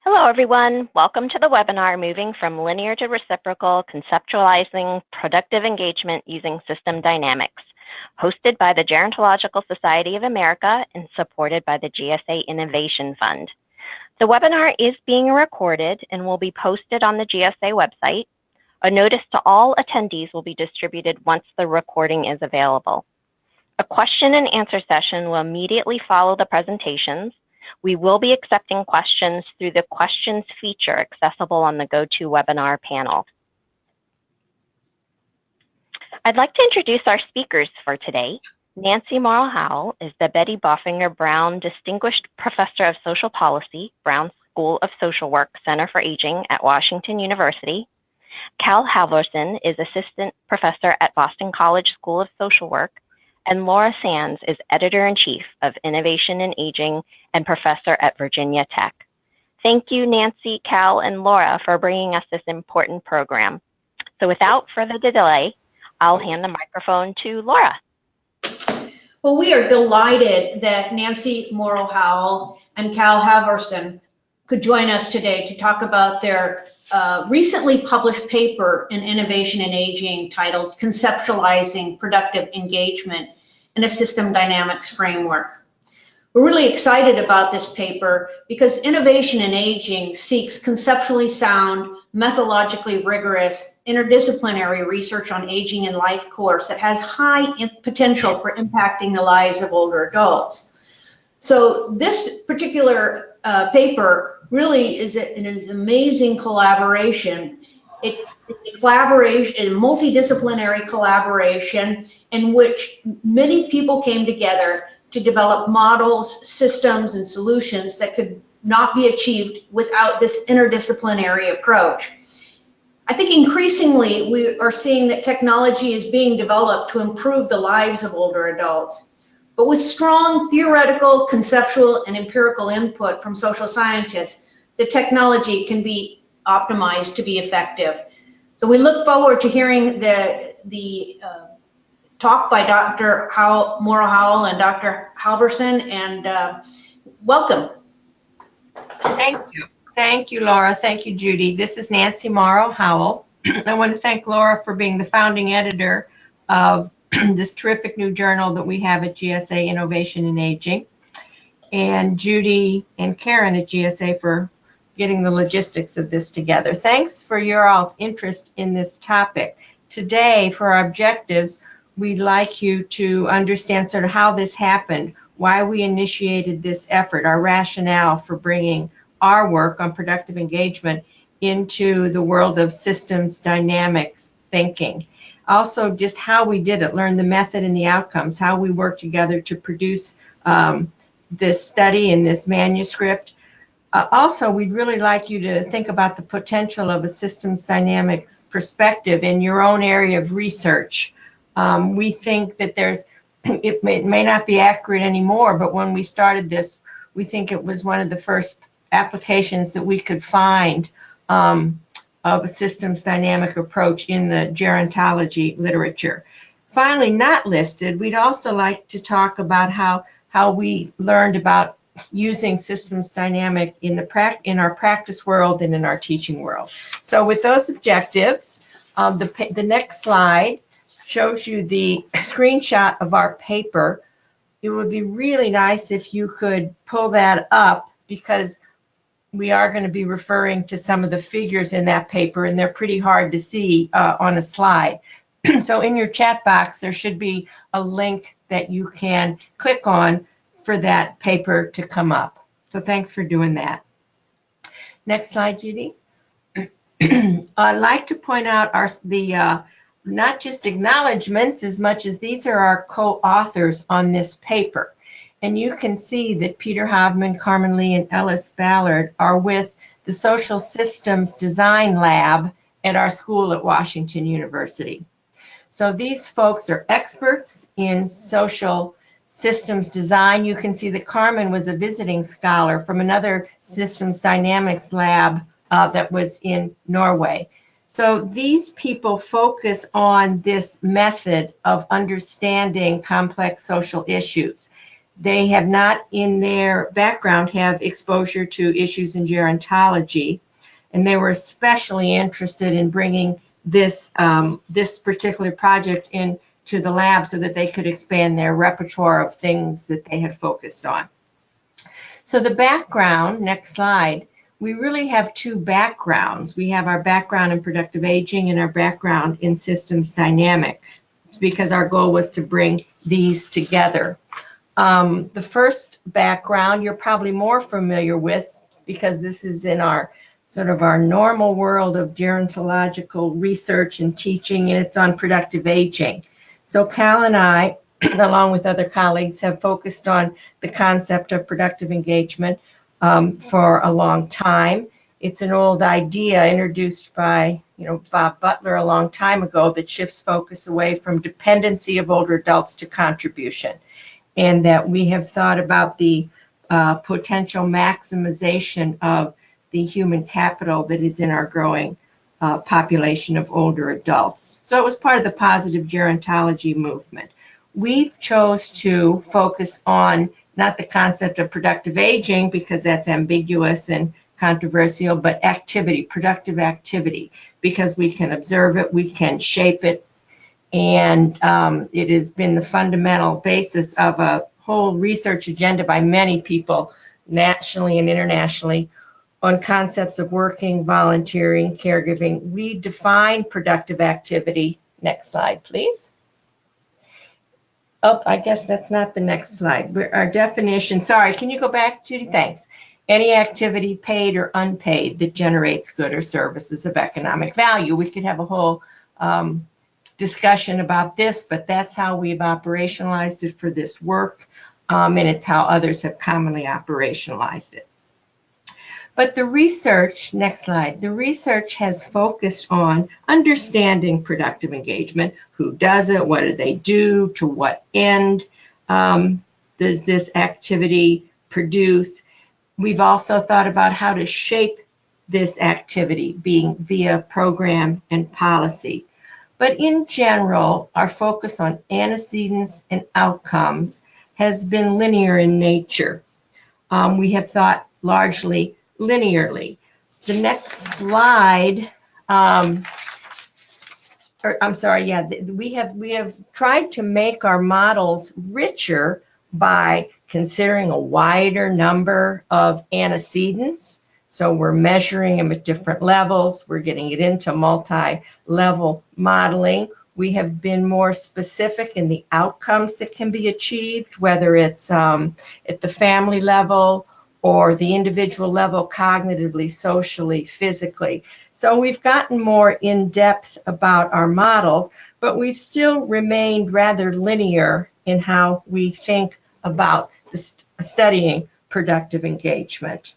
Hello, everyone. Welcome to the webinar, Moving from Linear to Reciprocal, Conceptualizing Productive Engagement Using System Dynamics, hosted by the Gerontological Society of America and supported by the GSA Innovation Fund. The webinar is being recorded and will be posted on the GSA website. A notice to all attendees will be distributed once the recording is available. A question and answer session will immediately follow the presentations. We will be accepting questions through the questions feature accessible on the GoToWebinar panel. I'd like to introduce our speakers for today. Nancy Morrow-Howell is the Betty Boffinger Brown Distinguished Professor of Social Policy, Brown School of Social Work, Center for Aging at Washington University. Cal Halvorsen is Assistant Professor at Boston College School of Social Work, and Laura Sands is Editor-in-Chief of Innovation in Aging and Professor at Virginia Tech. Thank you, Nancy, Cal, and Laura for bringing us this important program. So without further delay, I'll hand the microphone to Laura. Well, we are delighted that Nancy Morrow-Howell and Cal Halvorsen could join us today to talk about their recently published paper in Innovation in Aging titled Conceptualizing Productive Engagement in a System Dynamics Framework. We're really excited about this paper because Innovation in Aging seeks conceptually sound, methodologically rigorous, interdisciplinary research on aging and life course that has high potential for impacting the lives of older adults. So this particular paper really is an amazing collaboration. It's a collaboration, a multidisciplinary collaboration in which many people came together to develop models, systems, and solutions that could not be achieved without this interdisciplinary approach. I think increasingly we are seeing that technology is being developed to improve the lives of older adults. But with strong theoretical, conceptual, and empirical input from social scientists, the technology can be optimized to be effective. So we look forward to hearing the talk by Dr. Morrow-Howell and Dr. Halvorsen, and welcome. Thank you. Thank you, Laura. Thank you, Judy. This is Nancy Morrow-Howell. I want to thank Laura for being the founding editor of this terrific new journal that we have at GSA, Innovation in Aging, and Judy and Karen at GSA for getting the logistics of this together. Thanks for your all's interest in this topic. Today, for our objectives, we'd like you to understand sort of how this happened, why we initiated this effort, our rationale for bringing our work on productive engagement into the world of systems dynamics thinking. Also, just how we did it, learn the method and the outcomes, how we worked together to produce this study and this manuscript. Also, we'd really like you to think about the potential of a systems dynamics perspective in your own area of research. We think that it may not be accurate anymore, but when we started this, we think it was one of the first applications that we could find of a systems dynamic approach in the gerontology literature. Finally, not listed, we'd also like to talk about how we learned about using systems dynamic in our practice world and in our teaching world. So with those objectives, the next slide shows you the screenshot of our paper. It would be really nice if you could pull that up because we are going to be referring to some of the figures in that paper, and they're pretty hard to see on a slide. So in your chat box, there should be a link that you can click on for that paper to come up. So thanks for doing that. Next slide, Judy. I'd like to point out not just acknowledgements as much as these are our co-authors on this paper. And you can see that Peter Hoffman, Carmen Lee, and Ellis Ballard are with the Social Systems Design Lab at our school at Washington University. So these folks are experts in social systems design. You can see that Carmen was a visiting scholar from another systems dynamics lab that was in Norway. So these people focus on this method of understanding complex social issues. they have not in their background have exposure to issues in gerontology, and they were especially interested in bringing this this particular project into the lab so that they could expand their repertoire of things that they had focused on. So the background, next slide, we really have two backgrounds. We have our background in productive aging and our background in systems dynamics, because our goal was to bring these together. The first background you're probably more familiar with, because this is in our sort of our normal world of gerontological research and teaching, and it's on productive aging. So Cal and I, along with other colleagues, have focused on the concept of productive engagement for a long time. It's an old idea introduced by Bob Butler a long time ago that shifts focus away from dependency of older adults to contribution, and that we have thought about the potential maximization of the human capital that is in our growing population of older adults. So it was part of the positive gerontology movement. We've chose to focus on not the concept of productive aging, because that's ambiguous and controversial, but activity, productive activity, because we can observe it, we can shape it, and it has been the fundamental basis of a whole research agenda by many people, nationally and internationally, on concepts of working, volunteering, caregiving. We define productive activity. Next slide, please. Oh, I guess that's not the next slide. Our definition, sorry, can you go back, Judy? Thanks. Any activity, paid or unpaid, that generates good or services of economic value. We could have a whole discussion about this, but that's how we've operationalized it for this work, and it's how others have commonly operationalized it. But the research, next slide, the research has focused on understanding productive engagement. Who does it? What do they do? To what end does this activity produce? We've also thought about how to shape this activity, being via program and policy. But in general, our focus on antecedents and outcomes has been linear in nature. We have thought largely linearly. The next slide, we have tried to make our models richer by considering a wider number of antecedents. So we're measuring them at different levels. We're getting it into multi-level modeling. We have been more specific in the outcomes that can be achieved, whether it's at the family level or the individual level, cognitively, socially, physically. So we've gotten more in depth about our models, but we've still remained rather linear in how we think about studying productive engagement.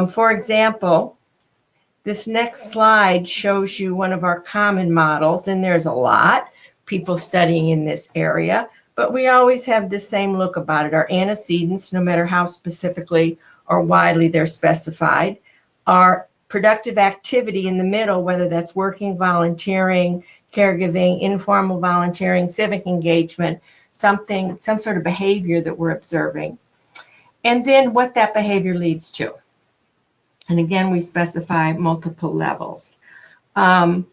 For example, this next slide shows you one of our common models, and there's a lot people studying in this area, but we always have the same look about it. Our antecedents, no matter how specifically or widely they're specified, our productive activity in the middle, whether that's working, volunteering, caregiving, informal volunteering, civic engagement, some sort of behavior that we're observing, and then what that behavior leads to. And again, we specify multiple levels. In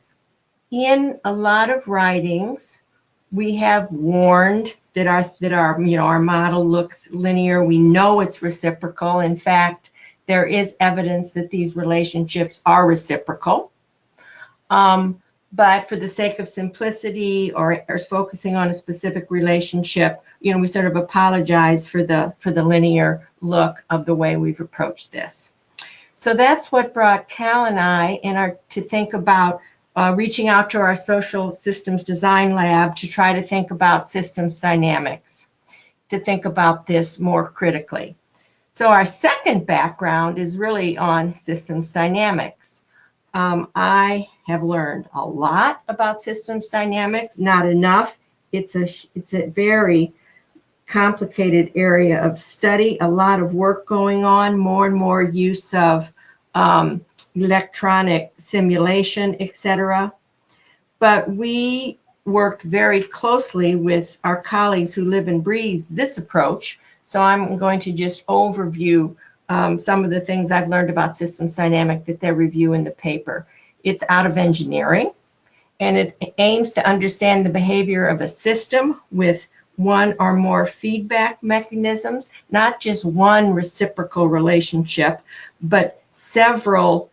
a lot of writings, we have warned that our model looks linear. We know it's reciprocal. In fact, there is evidence that these relationships are reciprocal. But for the sake of simplicity or focusing on a specific relationship, we sort of apologize for the linear look of the way we've approached this. So that's what brought Cal and I to think about reaching out to our social systems design lab to try to think about systems dynamics, to think about this more critically. So our second background is really on systems dynamics. I have learned a lot about systems dynamics, not enough. It's a very complicated area of study, a lot of work going on, more and more use of electronic simulation, etc. But we worked very closely with our colleagues who live and breathe this approach So I'm going to just overview some of the things I've learned about systems dynamic that they review in the paper. It's out of engineering, and it aims to understand the behavior of a system with one or more feedback mechanisms, not just one reciprocal relationship, but several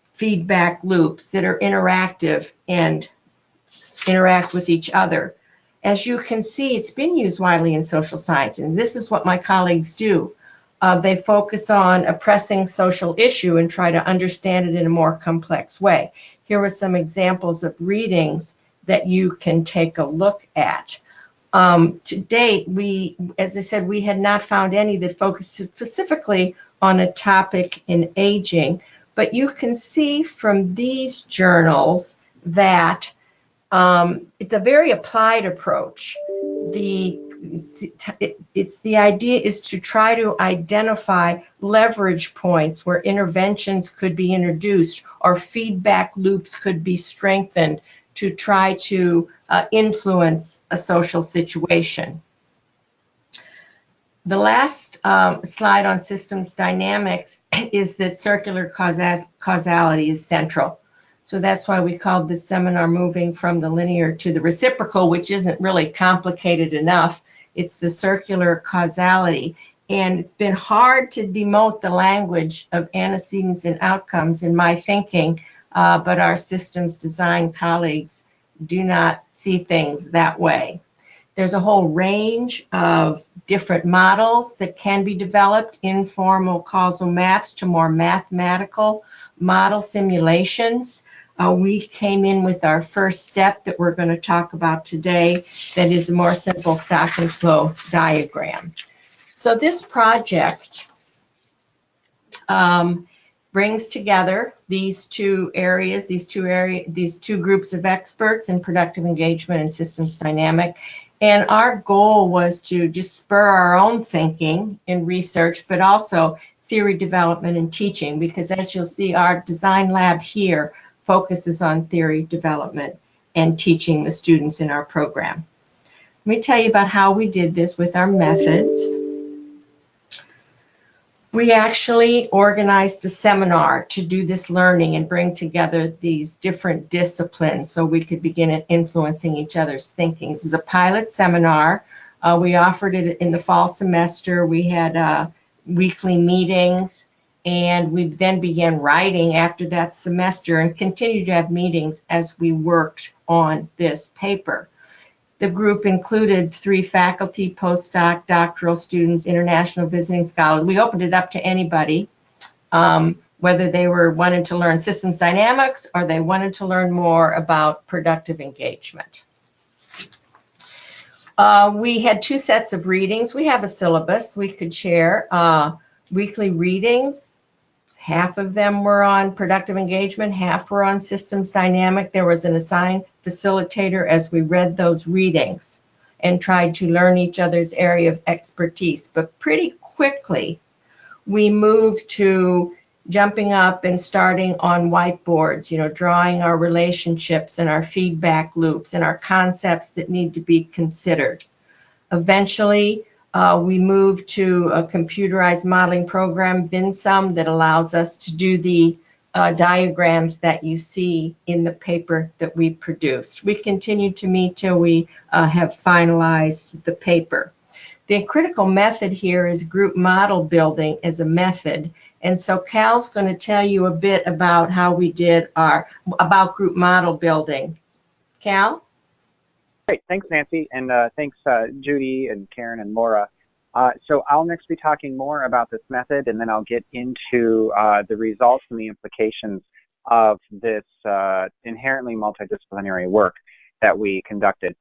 feedback loops that are interactive and interact with each other. As you can see, it's been used widely in social science, and this is what my colleagues do. They focus on a pressing social issue and try to understand it in a more complex way. Here are some examples of readings that you can take a look at. To date, as I said, we had not found any that focused specifically on a topic in aging, but you can see from these journals that it's a very applied approach. The idea is to try to identify leverage points where interventions could be introduced or feedback loops could be strengthened to try to influence a social situation. The last slide on systems dynamics is that circular causality is central. So that's why we called this seminar Moving from the Linear to the Reciprocal, which isn't really complicated enough. It's the circular causality. And it's been hard to demote the language of antecedents and outcomes in my thinking, but our systems design colleagues do not see things that way. There's a whole range of different models that can be developed, informal causal maps to more mathematical model simulations. We came in with our first step that we're going to talk about today that is a more simple stock and flow diagram. So this project brings together these two groups of experts in productive engagement and systems dynamic. And our goal was to just spur our own thinking in research, but also theory development and teaching, because as you'll see, our design lab here focuses on theory development and teaching the students in our program. Let me tell you about how we did this with our methods. We actually organized a seminar to do this learning and bring together these different disciplines so we could begin influencing each other's thinking. This is a pilot seminar. We offered it in the fall semester. We had weekly meetings, and we then began writing after that semester and continued to have meetings as we worked on this paper. The group included 3 faculty, postdoc, doctoral students, international visiting scholars. We opened it up to anybody, whether they wanted to learn systems dynamics or they wanted to learn more about productive engagement. We had 2 sets of readings. We have a syllabus we could share. Weekly readings. Half of them were on productive engagement, half were on systems dynamic. There was an assigned facilitator as we read those readings and tried to learn each other's area of expertise. But pretty quickly, we moved to jumping up and starting on whiteboards, drawing our relationships and our feedback loops and our concepts that need to be considered. Eventually, we moved to a computerized modeling program, VinSum, that allows us to do the diagrams that you see in the paper that we produced. We continued to meet till we have finalized the paper. The critical method here is group model building as a method. And so Cal's going to tell you a bit about how we did about group model building. Cal? Great, thanks Nancy, and thanks Judy and Karen and Laura. So I'll next be talking more about this method, and then I'll get into the results and the implications of this inherently multidisciplinary work that we conducted.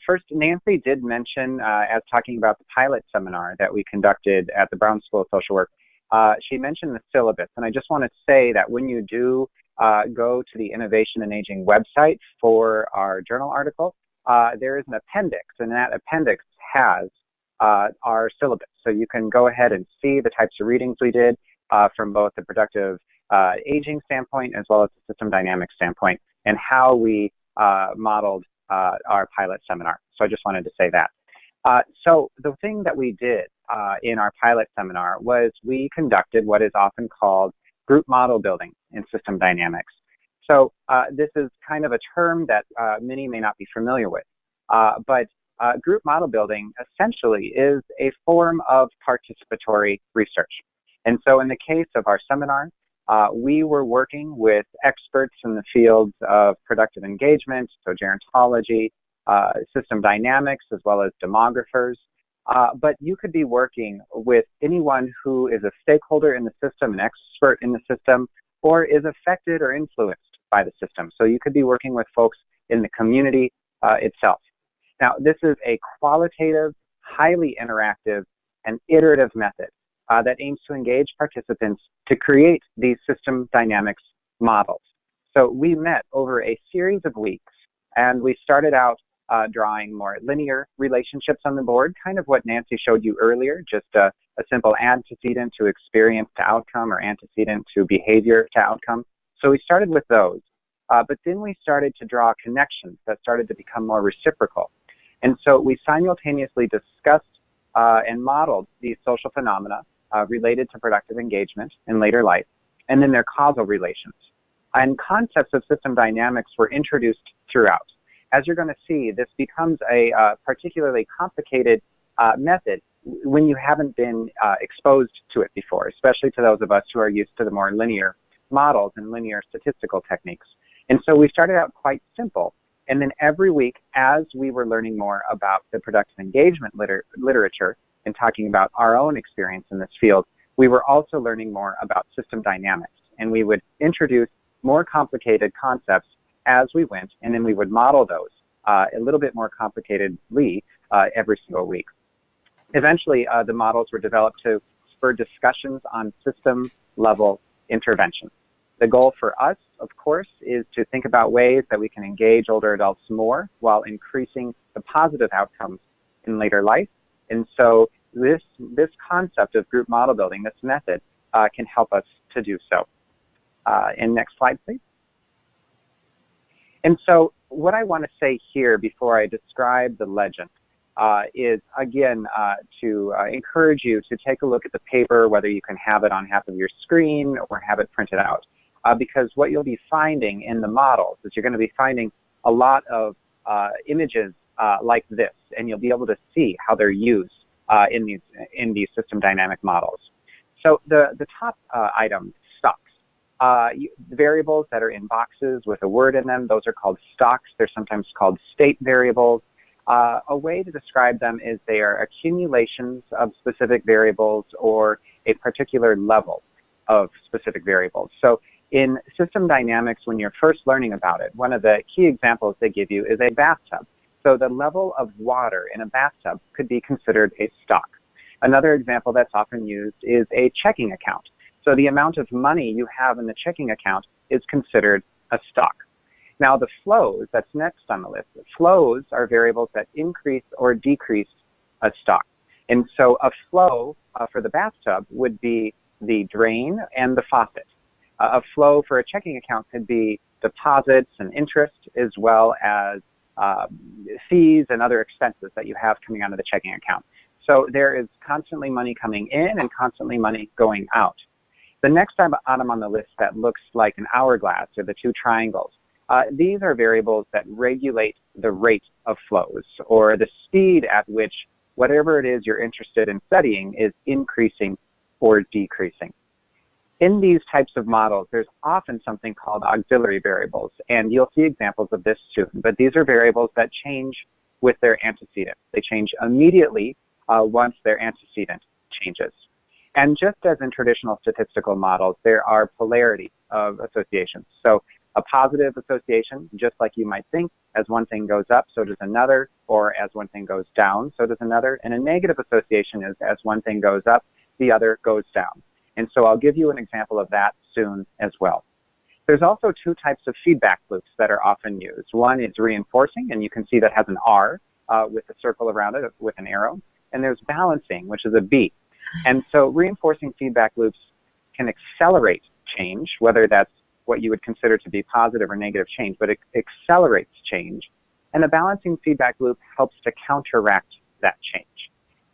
First, Nancy did mention, as talking about the pilot seminar that we conducted at the Brown School of Social Work, she mentioned the syllabus, and I just want to say that when you do go to the Innovation in Aging website for our journal article, there is an appendix, and that appendix has our syllabus. So you can go ahead and see the types of readings we did from both the productive aging standpoint as well as the system dynamics standpoint, and how we modeled our pilot seminar. So I just wanted to say that. So the thing that we did in our pilot seminar was we conducted what is often called group model building in system dynamics. So this is kind of a term that many may not be familiar with, but group model building essentially is a form of participatory research. And so in the case of our seminar, we were working with experts in the fields of productive engagement, so gerontology, system dynamics, as well as demographers. But you could be working with anyone who is a stakeholder in the system, an expert in the system, or is affected or influenced by the system. So you could be working with folks in the community itself. Now, this is a qualitative, highly interactive, and iterative method that aims to engage participants to create these system dynamics models. So we met over a series of weeks, and we started out drawing more linear relationships on the board, kind of what Nancy showed you earlier, just a simple antecedent to experience to outcome or antecedent to behavior to outcome. So we started with those, but then we started to draw connections that started to become more reciprocal. And so we simultaneously discussed and modeled these social phenomena related to productive engagement in later life, and then their causal relations. And concepts of system dynamics were introduced throughout. As you're going to see, this becomes a particularly complicated method when you haven't been exposed to it before, especially to those of us who are used to the more linear models and linear statistical techniques. And so we started out quite simple. And then every week, as we were learning more about the productive engagement literature and talking about our own experience in this field, we were also learning more about system dynamics. And we would introduce more complicated concepts as we went, and then we would model those a little bit more complicatedly every single week. Eventually, the models were developed to spur discussions on system-level intervention. The goal for us, of course, is to think about ways that we can engage older adults more while increasing the positive outcomes in later life. And so this concept of group model building, this method, can help us to do so. And next slide, please. And so what I want to say here before I describe the legend is, again, to encourage you to take a look at the paper, whether you can have it on half of your screen or have it printed out. Because what you'll be finding in the models is you're going to be finding a lot of images like this, and you'll be able to see how they're used in these system dynamic models. So the top item, stocks. Variables that are in boxes with a word in them, those are called stocks. They're sometimes called state variables. A way to describe them is they are accumulations of specific variables or a particular level of specific variables. So in system dynamics, when you're first learning about it, one of the key examples they give you is a bathtub. So the level of water in a bathtub could be considered a stock. Another example that's often used is a checking account. So the amount of money you have in the checking account is considered a stock. Now the flows, that's next on the list. Flows are variables that increase or decrease a stock. And so a flow for the bathtub would be the drain and the faucet. A flow for a checking account could be deposits and interest, as well as fees and other expenses that you have coming out of the checking account. So there is constantly money coming in and constantly money going out. The next item on the list that looks like an hourglass or the two triangles, these are variables that regulate the rate of flows or the speed at which whatever it is you're interested in studying is increasing or decreasing. In these types of models, there's often something called auxiliary variables, and you'll see examples of this too. But these are variables that change with their antecedent. They change immediately once their antecedent changes. And just as in traditional statistical models, there are polarity of associations. So a positive association, just like you might think, as one thing goes up, so does another, or as one thing goes down, so does another. And a negative association is as one thing goes up, the other goes down. And so I'll give you an example of that soon as well. There's also two types of feedback loops that are often used. One is reinforcing, and you can see that has an R with a circle around it with an arrow. And there's balancing, which is a B. And so reinforcing feedback loops can accelerate change, whether that's what you would consider to be positive or negative change, but it accelerates change. And a balancing feedback loop helps to counteract that change.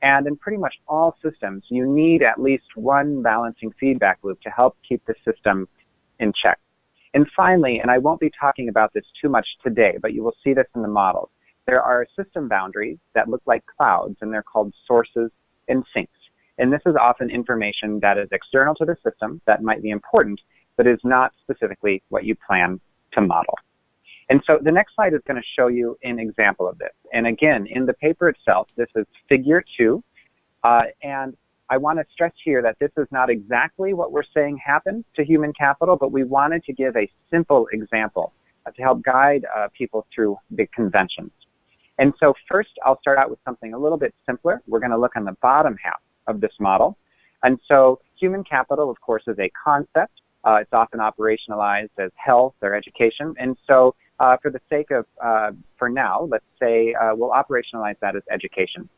And in pretty much all systems, you need at least one balancing feedback loop to help keep the system in check. And finally, and I won't be talking about this too much today, but you will see this in the models, there are system boundaries that look like clouds, and they're called sources and sinks. And this is often information that is external to the system that might be important, but is not specifically what you plan to model. And so the next slide is going to show you an example of this. And again, in the paper itself, this is figure 2. And I want to stress here that this is not exactly what we're saying happened to human capital, but we wanted to give a simple example to help guide people through the conventions. And so first, I'll start out with something a little bit simpler. We're going to look on the bottom half of this model. And so human capital, of course, is a concept. It's often operationalized as health or education. And so for the sake of, for now, let's say we'll operationalize that as education.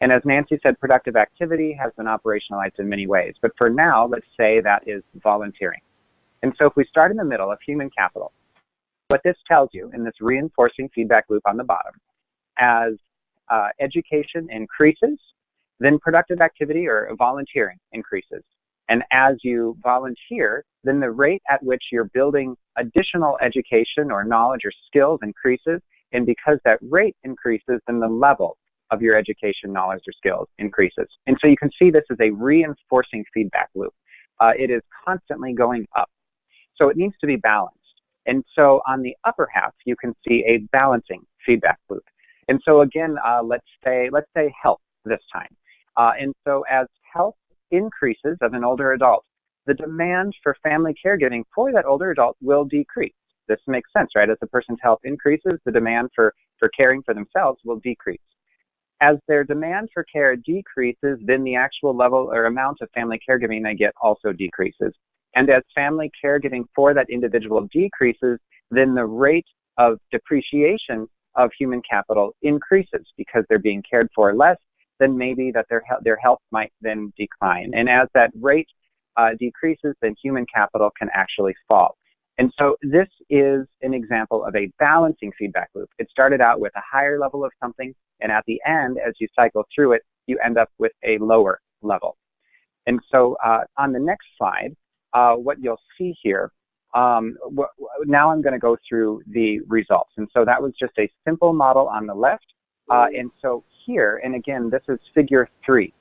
And as Nancy said, productive activity has been operationalized in many ways. But for now, let's say that is volunteering. And so if we start in the middle of human capital, what this tells you in this reinforcing feedback loop on the bottom, as education increases, then productive activity or volunteering increases. And as you volunteer, then the rate at which you're building additional education or knowledge or skills increases. And because that rate increases, then the level of your education, knowledge, or skills increases. And so you can see this is a reinforcing feedback loop. It is constantly going up. So it needs to be balanced. And so on the upper half, you can see a balancing feedback loop. And so again, let's say health this time. And so as health increases of an older adult, the demand for family caregiving for that older adult will decrease. This makes sense, right? As the person's health increases, the demand for caring for themselves will decrease. As their demand for care decreases, then the actual level or amount of family caregiving they get also decreases. And as family caregiving for that individual decreases, then the rate of depreciation of human capital increases because they're being cared for less, then maybe that their health might then decline. And as that rate decreases, then human capital can actually fall. And so this is an example of a balancing feedback loop. It started out with a higher level of something, and at the end, as you cycle through it, you end up with a lower level. And so on the next slide, what you'll see here, now I'm going to go through the results. And so that was just a simple model on the left. And so here, and again, this is figure 3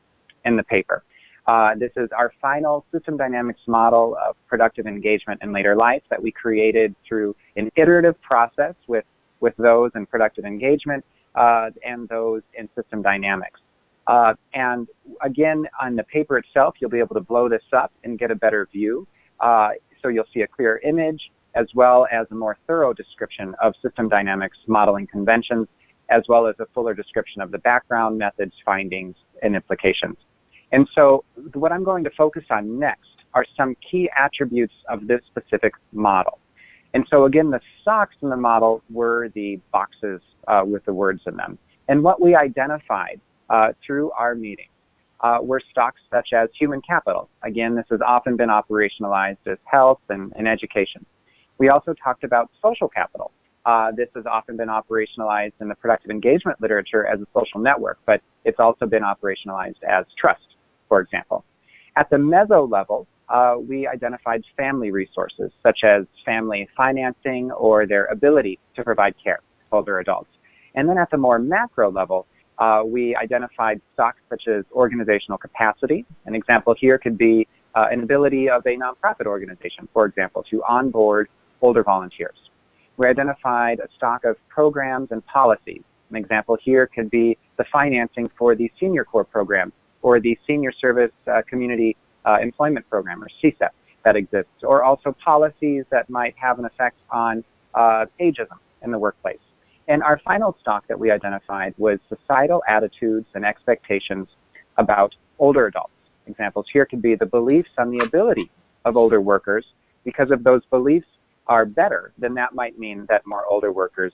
in the paper. This is our final system dynamics model of productive engagement in later life that we created through an iterative process with those in productive engagement and those in system dynamics. And again, on the paper itself, you'll be able to blow this up and get a better view. So you'll see a clear image as well as a more thorough description of system dynamics modeling conventions, as well as a fuller description of the background, methods, findings, and implications. And so what I'm going to focus on next are some key attributes of this specific model. And so again, the socks in the model were the boxes with the words in them. And what we identified through our meeting were stocks such as human capital. Again, this has often been operationalized as health and education. We also talked about social capital. This has often been operationalized in the productive engagement literature as a social network, but it's also been operationalized as trust, for example. At the meso level, we identified family resources, such as family financing or their ability to provide care to older adults. And then at the more macro level, we identified stocks such as organizational capacity. An example here could be an ability of a nonprofit organization, for example, to onboard older volunteers. We identified a stock of programs and policies. An example here could be the financing for the Senior Corps program or the Senior Service Community Employment Program, or CSEP, that exists, or also policies that might have an effect on ageism in the workplace. And our final stock that we identified was societal attitudes and expectations about older adults. Examples here could be the beliefs on the ability of older workers, because if those beliefs are better, then that might mean that more older workers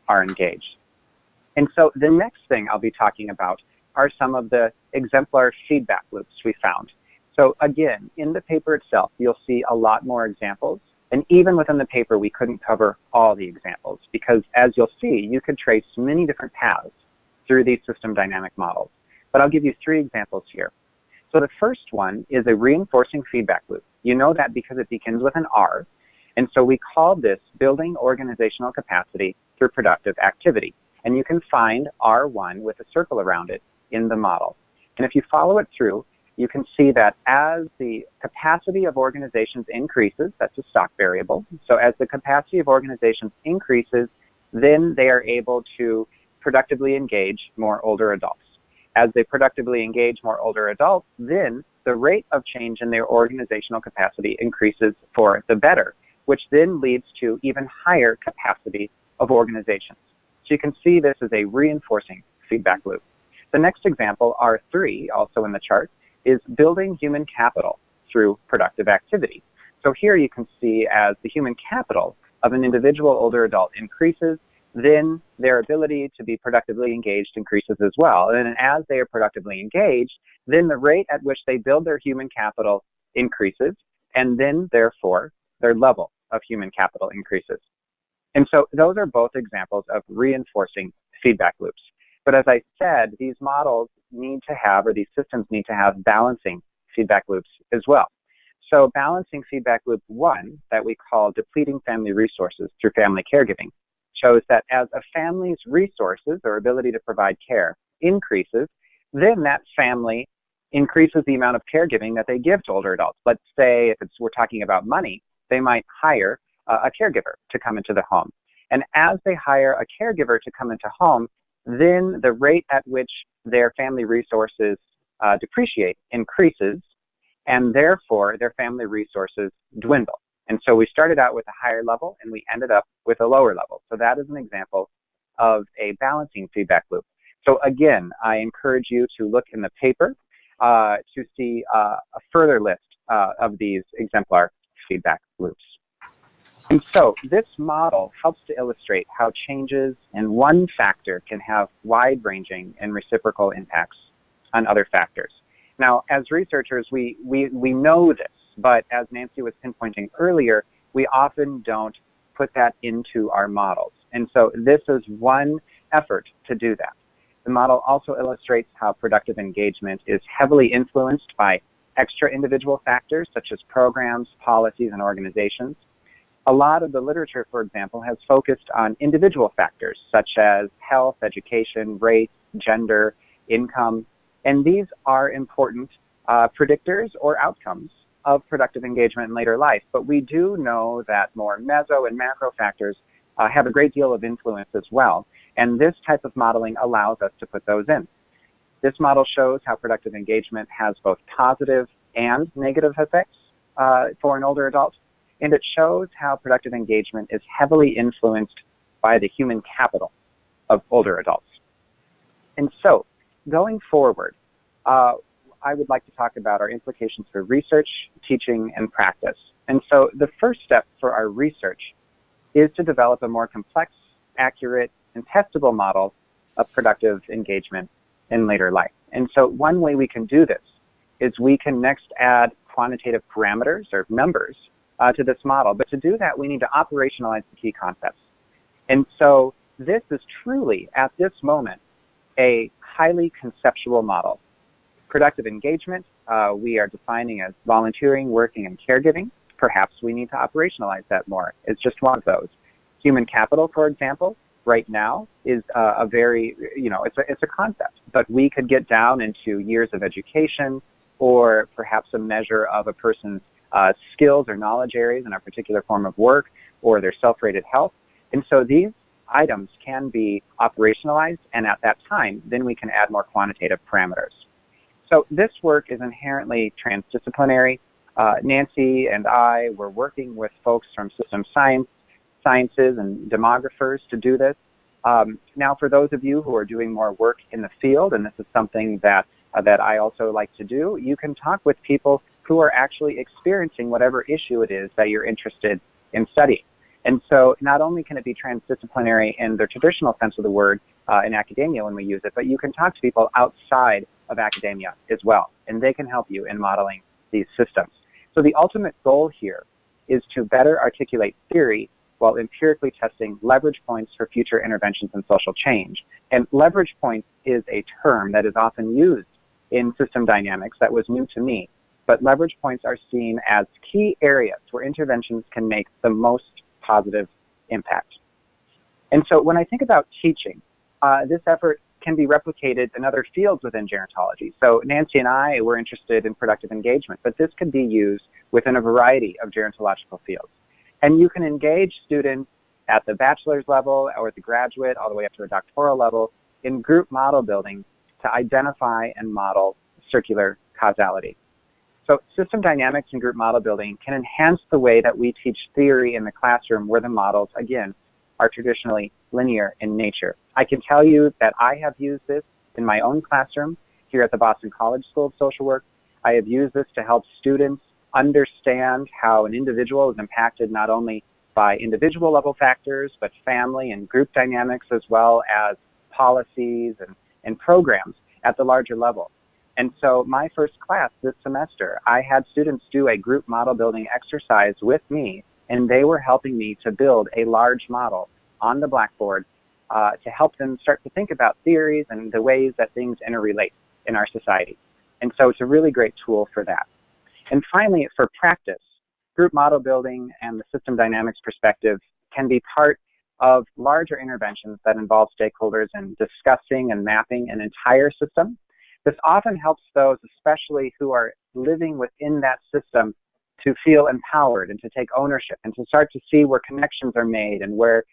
are engaged. And so the next thing I'll be talking about are some of the exemplar feedback loops we found. So again, in the paper itself, you'll see a lot more examples. And even within the paper, we couldn't cover all the examples because, as you'll see, you could trace many different paths through these system dynamic models. But I'll give you 3 examples here. So the first one is a reinforcing feedback loop. You know that because it begins with an R. And so we call this building organizational capacity through productive activity. And you can find R1 with a circle around it in the model. And if you follow it through, you can see that as the capacity of organizations increases, that's a stock variable. So as the capacity of organizations increases, then they are able to productively engage more older adults. As they productively engage more older adults, then the rate of change in their organizational capacity increases for the better, which then leads to even higher capacity of organizations. So you can see this as a reinforcing feedback loop. The next example, R3, also in the chart, is building human capital through productive activity. So here you can see as the human capital of an individual older adult increases, then their ability to be productively engaged increases as well. And as they are productively engaged, then the rate at which they build their human capital increases, and then therefore their level of human capital increases. And so those are both examples of reinforcing feedback loops. But as I said, these models need to have, or these systems need to have, balancing feedback loops as well. So balancing feedback loop 1, that we call depleting family resources through family caregiving, shows that as a family's resources or ability to provide care increases, then that family increases the amount of caregiving that they give to older adults. Let's say if we're talking about money, they might hire a caregiver to come into the home. And as they hire a caregiver to come into home, then the rate at which their family resources depreciate increases, and therefore their family resources dwindle. And so we started out with a higher level, and we ended up with a lower level. So that is an example of a balancing feedback loop. So again, I encourage you to look in the paper to see a further list of these exemplar feedback loops. And so this model helps to illustrate how changes in one factor can have wide-ranging and reciprocal impacts on other factors. Now, as researchers, we know this, but as Nancy was pinpointing earlier, we often don't put that into our models. And so this is one effort to do that. The model also illustrates how productive engagement is heavily influenced by extra individual factors such as programs, policies, and organizations. A lot of the literature, for example, has focused on individual factors such as health, education, race, gender, income, and these are important predictors or outcomes of productive engagement in later life. But we do know that more meso and macro factors have a great deal of influence as well, and this type of modeling allows us to put those in. This model shows how productive engagement has both positive and negative effects for an older adult, and it shows how productive engagement is heavily influenced by the human capital of older adults. And so, going forward, I would like to talk about our implications for research, teaching, and practice. And so the first step for our research is to develop a more complex, accurate, and testable model of productive engagement in later life. And so one way we can do this is we can next add quantitative parameters or numbers to this model. But to do that, we need to operationalize the key concepts. And so this is truly, at this moment, a highly conceptual model. Productive engagement, we are defining as volunteering, working, and caregiving. Perhaps we need to operationalize that more. It's just one of those. Human capital, for example, right now is a very, it's a concept, but we could get down into years of education or perhaps a measure of a person's skills or knowledge areas in a particular form of work or their self-rated health. And so these items can be operationalized, and at that time, then we can add more quantitative parameters. So this work is inherently transdisciplinary. Nancy and I were working with folks from system sciences and demographers to do this. Now, for those of you who are doing more work in the field, and this is something that I also like to do, you can talk with people who are actually experiencing whatever issue it is that you're interested in studying. And so not only can it be transdisciplinary in the traditional sense of the word in academia when we use it, but you can talk to people outside of academia as well, and they can help you in modeling these systems. So the ultimate goal here is to better articulate theory while empirically testing leverage points for future interventions in social change. And leverage points is a term that is often used in system dynamics that was new to me. But leverage points are seen as key areas where interventions can make the most positive impact. And so when I think about teaching, this effort can be replicated in other fields within gerontology. So Nancy and I were interested in productive engagement, but this can be used within a variety of gerontological fields. And you can engage students at the bachelor's level or at the graduate, all the way up to a doctoral level, in group model building to identify and model circular causality. So system dynamics and group model building can enhance the way that we teach theory in the classroom where the models, again, are traditionally linear in nature. I can tell you that I have used this in my own classroom here at the Boston College School of Social Work. I have used this to help students understand how an individual is impacted not only by individual level factors, but family and group dynamics, as well as policies and programs at the larger level. And so my first class this semester, I had students do a group model building exercise with me, and they were helping me to build a large model on the blackboard to help them start to think about theories and the ways that things interrelate in our society. And so it's a really great tool for that. And finally, for practice, group model building and the system dynamics perspective can be part of larger interventions that involve stakeholders in discussing and mapping an entire system. This often helps those, especially who are living within that system, to feel empowered and to take ownership and to start to see where connections are made and where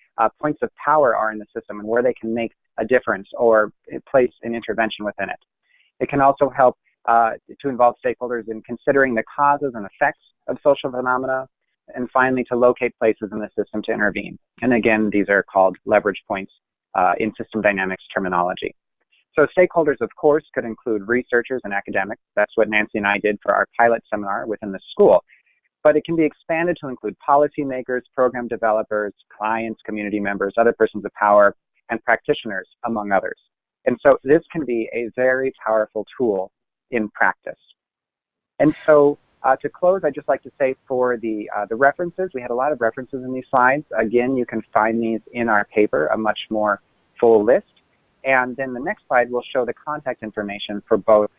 points of power are in the system and where they can make a difference or place an intervention within it. It can also help to involve stakeholders in considering the causes and effects of social phenomena, and finally to locate places in the system to intervene. And again, these are called leverage points in system dynamics terminology. So stakeholders, of course, could include researchers and academics. That's what Nancy and I did for our pilot seminar within the school. But it can be expanded to include policymakers, program developers, clients, community members, other persons of power, and practitioners, among others. And so this can be a very powerful tool in practice. And so to close, I'd just like to say for the references, we had a lot of references in these slides. Again, you can find these in our paper, a much more full list. And then the next slide will show the contact information for both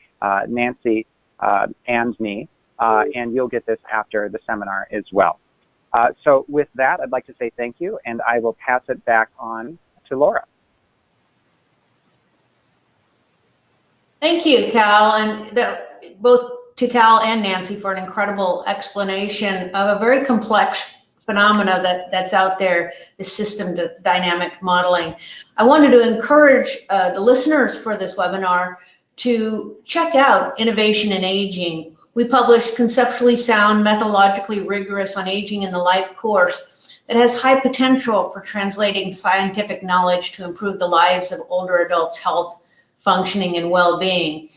Nancy and me, and you'll get this after the seminar as well. So with that, I'd like to say thank you, and I will pass it back on to Laura. Thank you, Cal, and both to Cal and Nancy for an incredible explanation of a very complex phenomena that's out there, the system dynamic modeling. I wanted to encourage the listeners for this webinar to check out Innovation in Aging. We published Conceptually Sound, Methodologically Rigorous on Aging in the Life course that has high potential for translating scientific knowledge to improve the lives of older adults' health, functioning, and well-being.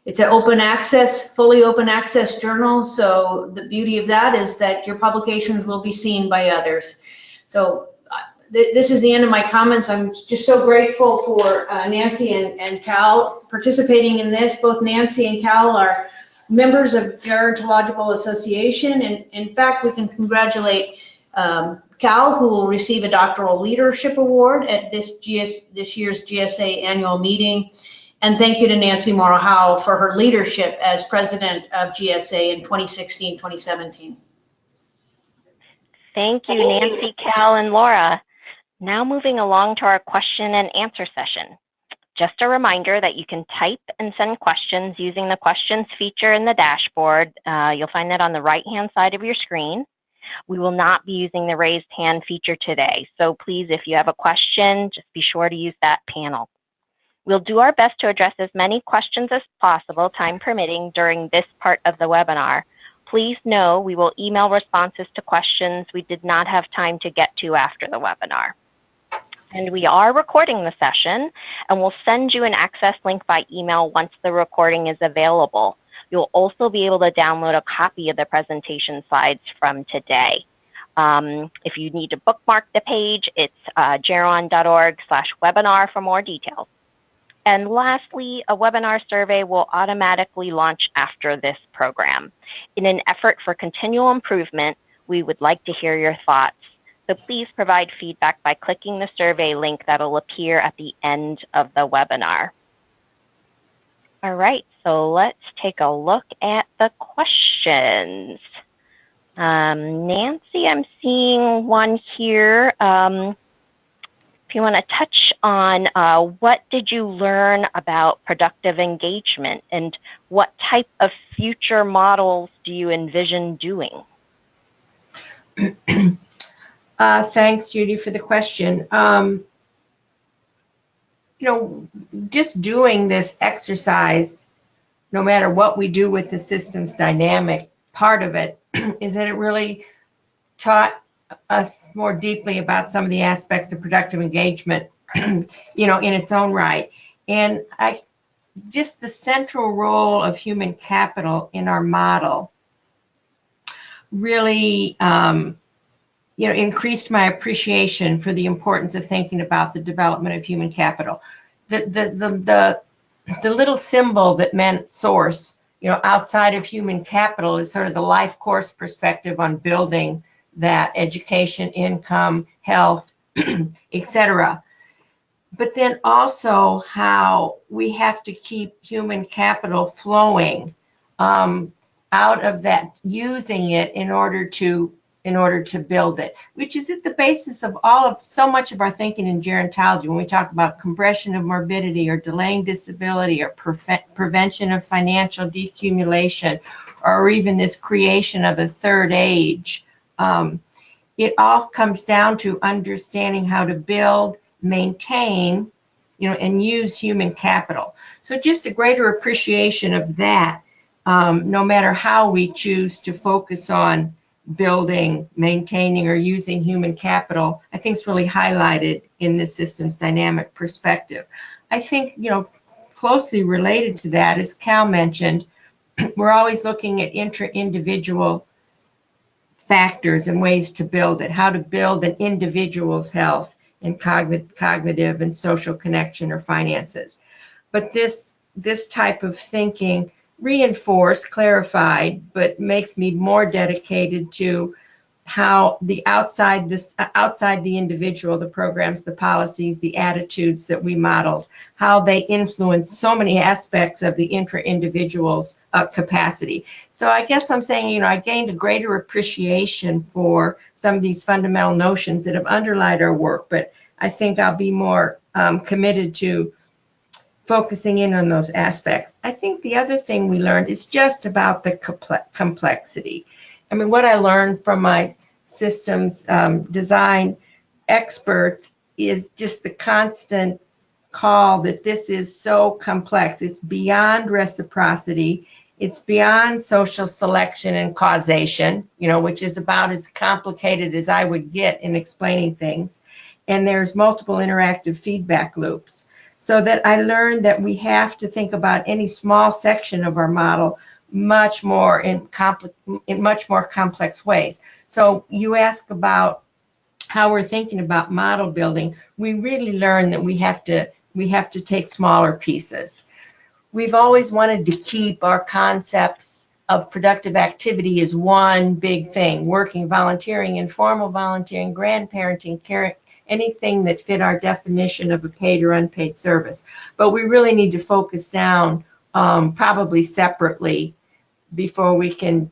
It's an open access, fully open access journal, so the beauty of that is that your publications will be seen by others. So this is the end of my comments. I'm just so grateful for Nancy and Cal participating in this. Both Nancy and Cal are members of Gerontological Association, and in fact, we can congratulate Cal, who will receive a doctoral leadership award at this year's GSA annual meeting. And thank you to Nancy Morrow-Howell for her leadership as president of GSA in 2016-2017. Thank you, Nancy, Cal, and Laura. Now moving along to our question and answer session. Just a reminder that you can type and send questions using the questions feature in the dashboard. You'll find that on the right-hand side of your screen. We will not be using the raised hand feature today. So please, if you have a question, just be sure to use that panel. We'll do our best to address as many questions as possible, time permitting, during this part of the webinar. Please know we will email responses to questions we did not have time to get to after the webinar. And we are recording the session, and we'll send you an access link by email once the recording is available. You'll also be able to download a copy of the presentation slides from today. If you need to bookmark the page, it's geron.org/webinar for more details. And lastly, a webinar survey will automatically launch after this program. In an effort for continual improvement, we would like to hear your thoughts. So please provide feedback by clicking the survey link that will appear at the end of the webinar. All right, so let's take a look at the questions. Nancy, I'm seeing one here. If you want to touch on what did you learn about productive engagement and what type of future models do you envision doing? Thanks, Judy, for the question. Just doing this exercise, no matter what we do with the systems dynamic, part of it is that it really taught us more deeply about some of the aspects of productive engagement, in its own right. And just the central role of human capital in our model really, increased my appreciation for the importance of thinking about the development of human capital. The little symbol that meant source, outside of human capital is sort of the life course perspective on building that education, income, health, etc. But then also how we have to keep human capital flowing out of that, using it in order to build it, which is at the basis of so much of our thinking in gerontology when we talk about compression of morbidity or delaying disability or prevention of financial decumulation or even this creation of a third age. It all comes down to understanding how to build, maintain, and use human capital. So just a greater appreciation of that, no matter how we choose to focus on building, maintaining, or using human capital, I think is really highlighted in this systems dynamic perspective. I think, closely related to that, as Cal mentioned, we're always looking at intra-individual factors and ways to build it, how to build an individual's health and cognitive and social connection or finances. But this type of thinking reinforced, clarified, but makes me more dedicated to how the outside the individual, the programs, the policies, the attitudes that we modeled, how they influence so many aspects of the intra-individual's capacity. So I guess I'm saying, I gained a greater appreciation for some of these fundamental notions that have underlined our work, but I think I'll be more committed to focusing in on those aspects. I think the other thing we learned is just about the complexity. I mean, what I learned from my systems design experts is just the constant call that this is so complex. It's beyond reciprocity. It's beyond social selection and causation, which is about as complicated as I would get in explaining things. And there's multiple interactive feedback loops. So that I learned that we have to think about any small section of our model much more in much more complex ways. So you ask about how we're thinking about model building. We really learn that we have to take smaller pieces. We've always wanted to keep our concepts of productive activity as one big thing: working, volunteering, informal volunteering, grandparenting, caring, anything that fit our definition of a paid or unpaid service. But we really need to focus down probably separately before we can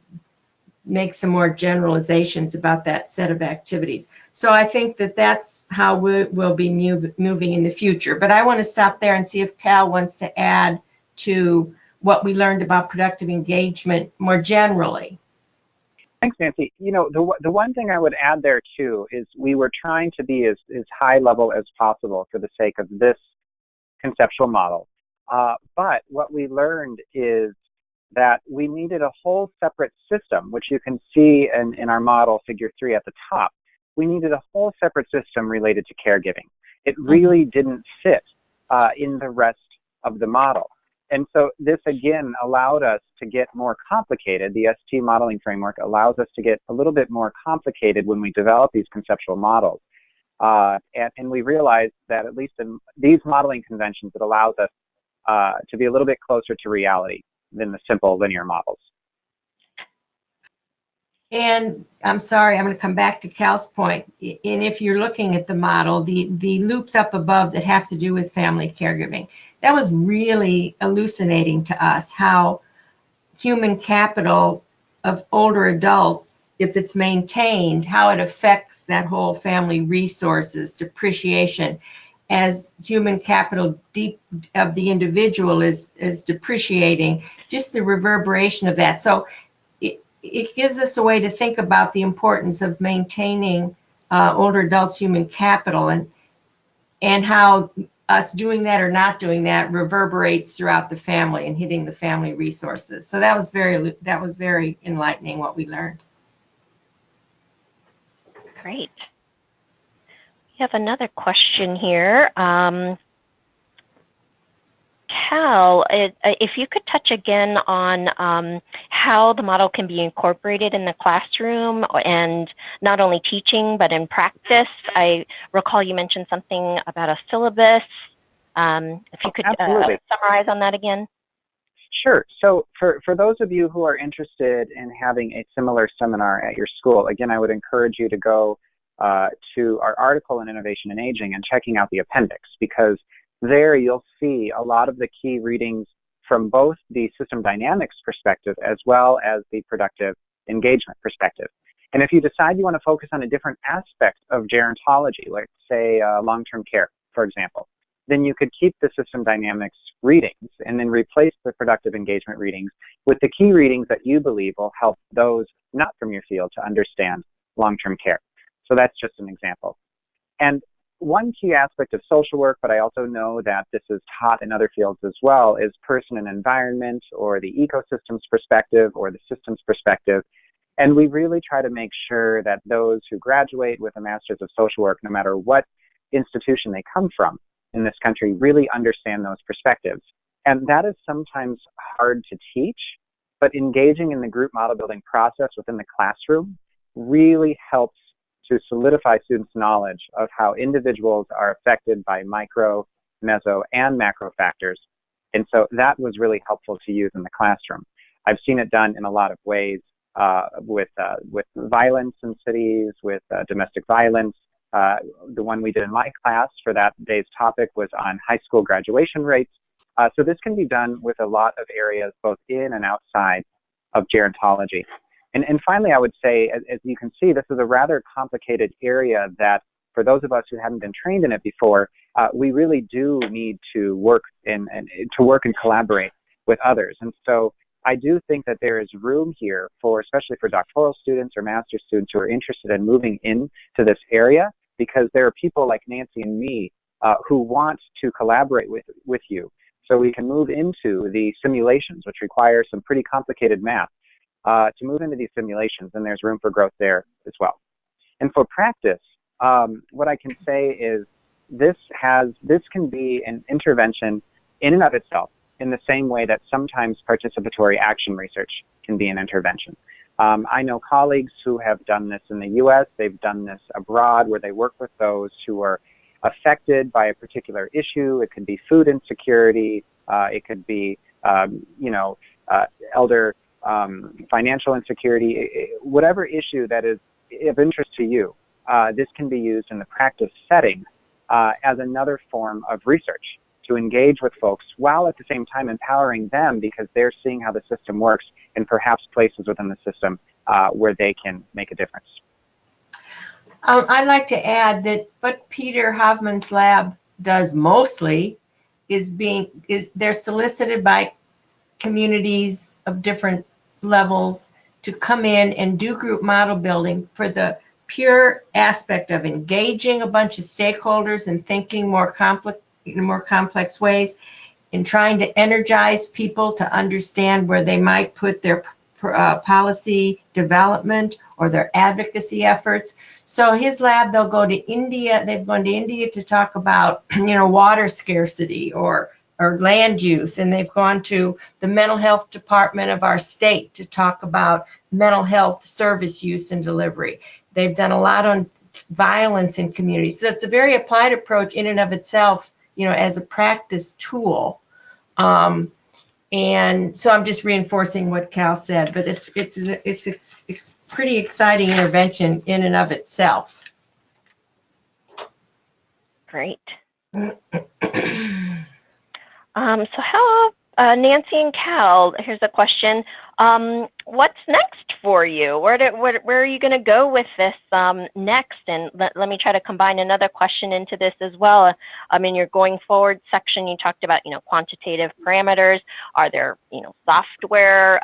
make some more generalizations about that set of activities. So I think that that's how we'll be moving in the future. But I want to stop there and see if Cal wants to add to what we learned about productive engagement more generally. Thanks, Nancy. The one thing I would add there too is we were trying to be as high level as possible for the sake of this conceptual model. But what we learned is that we needed a whole separate system, which you can see in our model, figure 3 at the top. We needed a whole separate system related to caregiving. It really didn't fit in the rest of the model. And so this, again, allowed us to get more complicated. The ST modeling framework allows us to get a little bit more complicated when we develop these conceptual models. And we realized that at least in these modeling conventions, it allows us to be a little bit closer to reality than the simple linear models. And I'm sorry, I'm going to come back to Cal's point. And if you're looking at the model, the loops up above that have to do with family caregiving, that was really elucidating to us how human capital of older adults, if it's maintained, how it affects that whole family resources, depreciation, as human capital deep of the individual is depreciating, just the reverberation of that. So it gives us a way to think about the importance of maintaining older adults' human capital, and how us doing that or not doing that reverberates throughout the family and hitting the family resources. So that was very enlightening what we learned. Great. We have another question here. Cal, if you could touch again on how the model can be incorporated in the classroom, and not only teaching but in practice. I recall you mentioned something about a syllabus. If you could summarize on that again. Sure. So for those of you who are interested in having a similar seminar at your school, again, I would encourage you to go to our article in Innovation in Aging and checking out the appendix, because there you'll see a lot of the key readings from both the system dynamics perspective as well as the productive engagement perspective. And if you decide you want to focus on a different aspect of gerontology, like say long-term care, for example, then you could keep the system dynamics readings and then replace the productive engagement readings with the key readings that you believe will help those not from your field to understand long-term care. So that's just an example. And one key aspect of social work, but I also know that this is taught in other fields as well, is person and environment, or the ecosystems perspective, or the systems perspective. And we really try to make sure that those who graduate with a master's of social work, no matter what institution they come from in this country, really understand those perspectives. And that is sometimes hard to teach, but engaging in the group model building process within the classroom really helps to solidify students' knowledge of how individuals are affected by micro, meso, and macro factors. And so that was really helpful to use in the classroom. I've seen it done in a lot of ways with violence in cities, with domestic violence. The one we did in my class for that day's topic was on high school graduation rates. So this can be done with a lot of areas, both in and outside of gerontology. And finally, I would say, as you can see, this is a rather complicated area that, for those of us who haven't been trained in it before, we really do need to work and collaborate with others. And so I do think that there is room here for, especially for doctoral students or master's students who are interested in moving into this area, because there are people like Nancy and me who want to collaborate with you. So we can move into the simulations, which require some pretty complicated math. To move into these simulations, and there's room for growth there as well. And for practice, what I can say is this can be an intervention in and of itself, in the same way that sometimes participatory action research can be an intervention. I know colleagues who have done this in the U.S., they've done this abroad, where they work with those who are affected by a particular issue. It could be food insecurity, it could be, elder financial insecurity, whatever issue that is of interest to you. This can be used in the practice setting as another form of research to engage with folks, while at the same time empowering them, because they're seeing how the system works in perhaps places within the system where they can make a difference. I'd like to add that what Peter Hoffmans Lab does mostly is they're solicited by communities of different levels to come in and do group model building for the pure aspect of engaging a bunch of stakeholders and thinking in more complex ways, and trying to energize people to understand where they might put their policy development or their advocacy efforts. So his lab, they'll go to India. They've gone to India to talk about, water scarcity or land use, and they've gone to the mental health department of our state to talk about mental health service use and delivery. They've done a lot on violence in communities. So it's a very applied approach in and of itself, as a practice tool. And so I'm just reinforcing what Cal said, but it's pretty exciting intervention in and of itself. Great. So how, Nancy and Cal, here's a question. What's next for you? Where are you going to go with this next? And let me try to combine another question into this as well. In your going forward section, you talked about, quantitative parameters. Are there, software?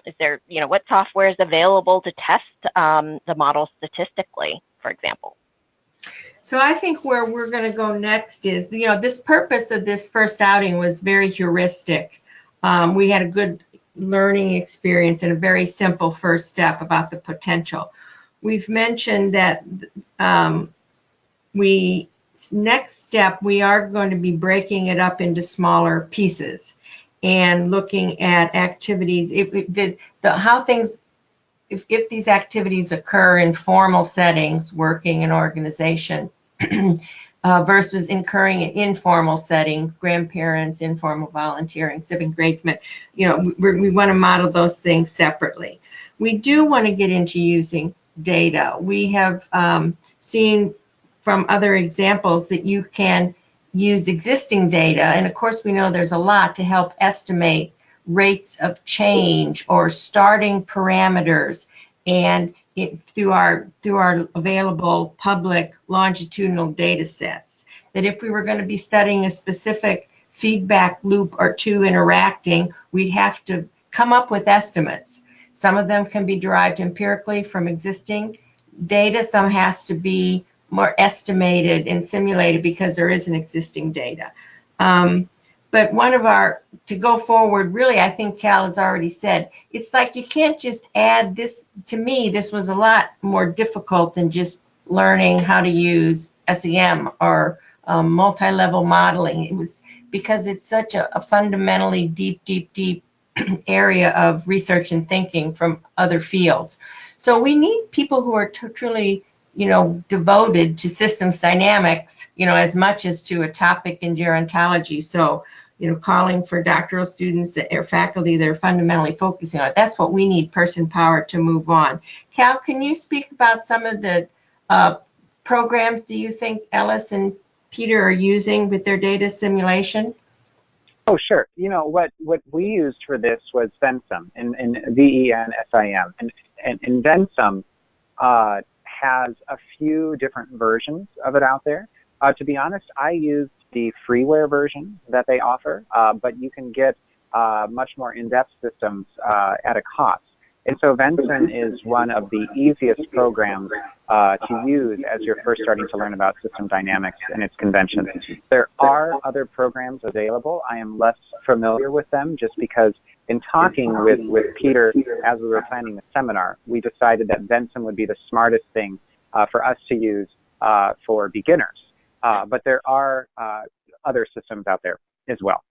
Is there, what software is available to test the model statistically, for example? So I think where we're going to go next is, this purpose of this first outing was very heuristic. We had a good learning experience and a very simple first step about the potential. We've mentioned that next step, we are going to be breaking it up into smaller pieces and looking at activities, if these activities occur in formal settings, working in organization, versus occurring in informal settings, grandparents, informal volunteering, civic engagement, we want to model those things separately. We do want to get into using data. We have seen from other examples that you can use existing data, and of course we know there's a lot to help estimate rates of change or starting parameters, and through our available public longitudinal data sets, that if we were going to be studying a specific feedback loop or two interacting, we'd have to come up with estimates. Some of them can be derived empirically from existing data. Some has to be more estimated and simulated because there isn't existing data. But to go forward, really, I think Cal has already said, it's like you can't just add this. To me, this was a lot more difficult than just learning how to use SEM or multi-level modeling. It was because it's such a fundamentally deep area of research and thinking from other fields. So we need people who are truly, devoted to systems dynamics, as much as to a topic in gerontology. So, calling for doctoral students that are faculty that are fundamentally focusing on it. That's what we need person power to move on. Cal, can you speak about some of the programs do you think Ellis and Peter are using with their data simulation? Oh, sure. What we used for this was Vensim, and VENSIM. And Vensim has a few different versions of it out there. To be honest, I used the freeware version that they offer, but you can get much more in-depth systems at a cost. And so Vensim is one of the easiest programs to use as you're first starting to learn about system dynamics and its conventions. There are other programs available. I am less familiar with them just because in talking with Peter as we were planning the seminar, we decided that Vensim would be the smartest thing for us to use for beginners. But there are other systems out there as well.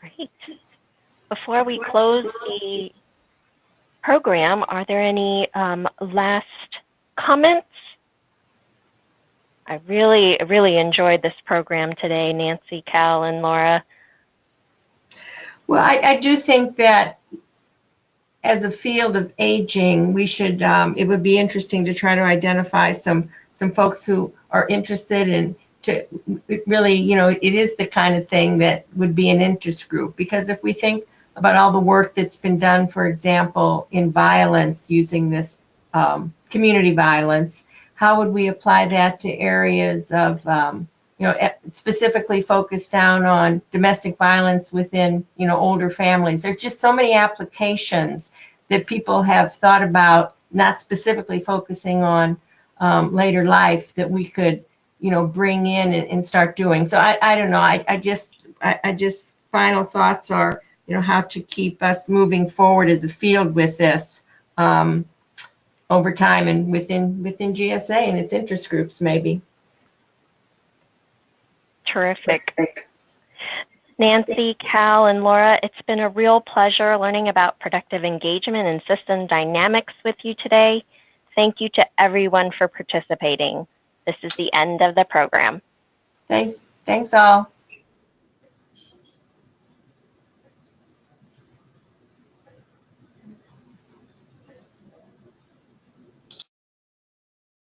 Great. Before we close the program, are there any last comments? I really enjoyed this program today, Nancy, Cal, and Laura. Well, I do think that as a field of aging, we should, it would be interesting to try to identify some folks who are interested in, to really, it is the kind of thing that would be an interest group. Because if we think about all the work that's been done, for example, in violence, using this community violence, how would we apply that to areas of, specifically focused down on domestic violence within, older families? There's just so many applications that people have thought about, not specifically focusing on later life, that we could, bring in and start doing. So I don't know. I just final thoughts are, how to keep us moving forward as a field with this over time and within GSA and its interest groups, maybe. Terrific. Nancy, Cal, and Laura, it's been a real pleasure learning about productive engagement and system dynamics with you today. Thank you to everyone for participating. This is the end of the program. Thanks all.